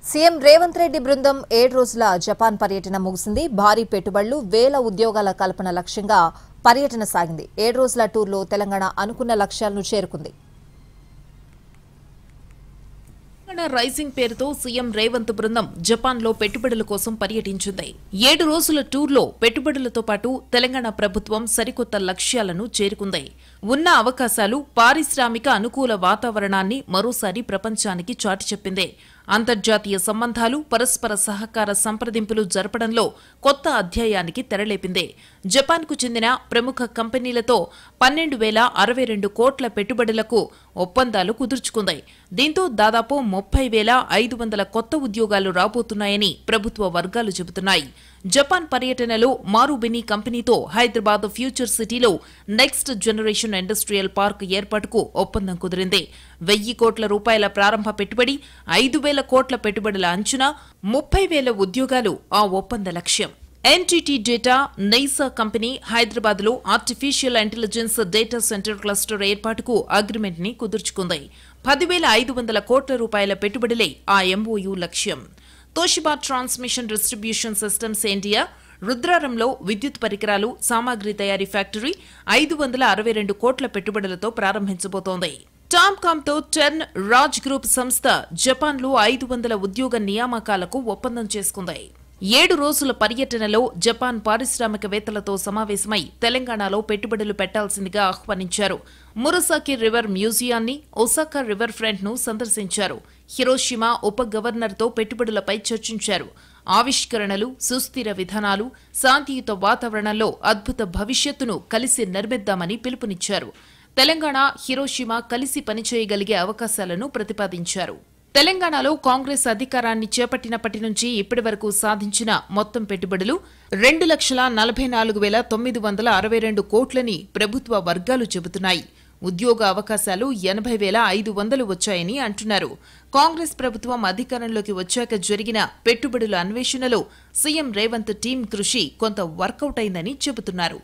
CM Revanth Reddy బృందం 7 రోజుల Japan పర్యటన ముగిసింది. భారీ పెట్టుబడులు, వేల ఉద్యోగాల కల్పన లక్ష్యంగా పర్యటన సాగింది. 7 రోజుల టూర్లో తెలంగాణ అనుకున్న లక్ష్యాలను చేరుకుంది. రైజింగ్ పేరుతో సీఎం రేవంత్ బృందం జపాన్లో పెట్టుబడుల కోసం పర్యటించింది. 7 రోజుల టూర్లో పెట్టుబడులతో పాటు తెలంగాణ ప్రభుత్వం సరికొత్త లక్ష్యాలను చేరుకుంది. ఉన్న అవకాశాలు, పారిశ్రామిక అనుకూల వాతావరణాన్ని మరోసారి ప్రపంచానికి చాటి చెప్పింది. అంతర్జాతీయ సంబంధాలు, పరస్పర సహకార సంప్రదింపులు జరపడంలో కొత్త అధ్యాయానికి తెరలేపింది. జపాన్కు చెందిన ప్రముఖ కంపెనీలతో 12,062 కోట్ల పెట్టుబడులకు ఒప్పందాలు కుదుర్చుకుంది. దీంతో దాదాపు 30,500 కొత్త ఉద్యోగాలు రాబోతున్నాయని ప్రభుత్వ వర్గాలు చెబుతున్నాయి. జపాన్ పర్యటనలో మారుబిని కంపెనీతో హైదరాబాద్ ఫ్యూచర్ సిటీలో నెక్స్ట్ జనరేషన్ ఇండస్ట్రియల్ పార్క్ ఏర్పాటుకు ఒప్పందం కుదిరింది. 1,000 కోట్ల రూపాయల ప్రారంభ పెట్టుబడి, 5,000 కోట్ల పెట్టుబడుల అంచనా, 30,000 ఉద్యోగాలు ఆ ఒప్పంద లక్ష్యం. ఎన్టీటీ డేటా, నైసా కంపెనీ హైదరాబాద్లో artificial intelligence data centre cluster ఏర్పాటుకు అగ్రిమెంట్ ని కుదుర్చుకుంది. 10,500 కోట్ల రూపాయల పెట్టుబడులే ఆ ఎంఓయూ లక్ష్యం. Toshiba transmission distribution systems India రుద్రారంలో విద్యుత్ పరికరాలు, సామాగ్రి తయారీ ఫ్యాక్టరీ 562 కోట్ల పెట్టుబడులతో ప్రారంభించబోతోంది. టామ్కామ్తో టెర్న్ రాజ్ గ్రూప్ సంస్థ జపాన్లో 500 ఉద్యోగ నియామకాలకు ఒప్పందం చేసుకుంది. 7 రోజుల పర్యటనలో జపాన్ పారిశ్రామికవేత్తలతో సమావేశమై తెలంగాణలో పెట్టుబడులు పెట్టాల్సిందిగా ఆహ్వానించారు. మురసాకి రివర్ మ్యూజియాన్ని, ఒసాకా రివర్ ఫ్రంట్ ను సందర్శించారు. హిరోషిమా ఉప గవర్నర్తో పెట్టుబడులపై చర్చించారు. ఆవిష్కరణలు, సుస్థిర విధానాలు, శాంతియుత వాతావరణంలో అద్భుత భవిష్యత్తును కలిసి నిర్మిద్దామని పిలుపునిచ్చారు. తెలంగాణ, హిరోషిమా కలిసి పనిచేయగలిగే అవకాశాలను ప్రతిపాదించారు. తెలంగాణలో కాంగ్రెస్ అధికారాన్ని చేపట్టినప్పటి నుంచి ఇప్పటి వరకు సాధించిన మొత్తం పెట్టుబడులు 2,44,962 కోట్లని ప్రభుత్వ వర్గాలు చెబుతున్నాయి. ఉద్యోగ అవకాశాలు 80,500 వచ్చాయని అంటున్నారు. కాంగ్రెస్ ప్రభుత్వం అధికారంలోకి వచ్చాక జరిగిన పెట్టుబడుల అన్వేషణలో సీఎం రేవంత్ టీం కృషి కొంత వర్కౌట్ అయిందని చెబుతున్నారు.